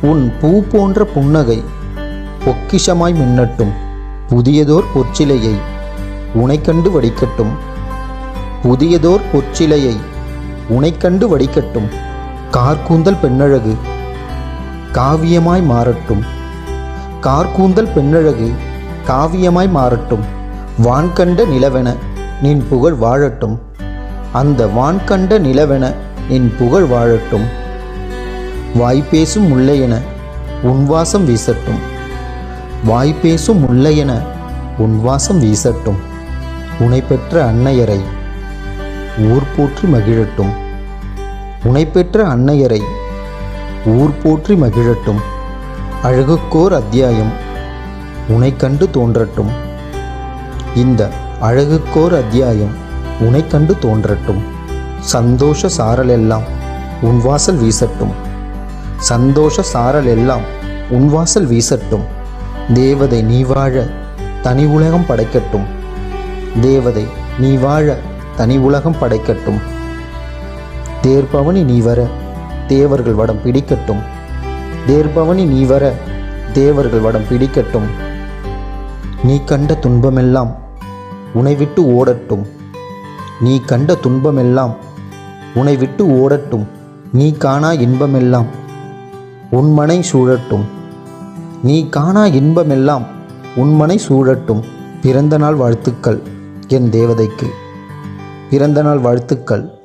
உன் பூ போன்ற புன்னகை பொக்கிஷமாய் மின்னட்டும். புதியதோர் பொற்சிலையை உனைக்கண்டு வடிக்கட்டும். புதியதோர் பொற்சிலையை உனைக்கண்டு வடிக்கட்டும். கார்கூந்தல் பெண்ணழகு காவியமாய் மாறட்டும். கார்கூந்தல் பெண்ணழகு காவியமாய் மாறட்டும். வான்கண்ட நிலவென நின் புகழ் வாழட்டும். அந்த வான்கண்ட நிலவென நின் புகழ் வாழட்டும். வாய்ப்பேசும் முல்லையென உன் வாசம் வீசட்டும். வாய்ப்பேசும் முல்லையென உன் வாசம் வீசட்டும். உனை பெற்ற அன்னையரை ஊர் போற்றி மகிழட்டும். உனை பெற்ற அன்னையரை ஊர் போற்றி மகிழட்டும். அழகுக்கோர் அத்தியாயம் உனை கண்டு தோன்றட்டும். இந்த அழகுக்கோர் அத்தியாயம் உனை கண்டு தோன்றட்டும். சந்தோஷ சாரலெல்லாம் உன் வாசல் வீசட்டும். சந்தோஷ சாரலெல்லாம் உன் வாசல் வீசட்டும். தேவதை நீ வாழ தனி உலகம் படைக்கட்டும். தேவதை நீ வாழ தனி உலகம் படைக்கட்டும். தேர்பவனி நீ வர தேவர்கள் வடம் பிடிக்கட்டும். தேர்பவனி நீ வர தேவர்கள் வடம் பிடிக்கட்டும். நீ கண்ட துன்பமெல்லாம் உனை விட்டு ஓடட்டும். நீ கண்ட துன்பமெல்லாம் உனை விட்டு ஓடட்டும். நீ காணா இன்பமெல்லாம் உன்மனை சூழட்டும். நீ காணா இன்பமெல்லாம் உன்மனை சூழட்டும். பிறந்த நாள் வாழ்த்துக்கள் என் தேவதைக்கு. பிறந்த நாள் வாழ்த்துக்கள்.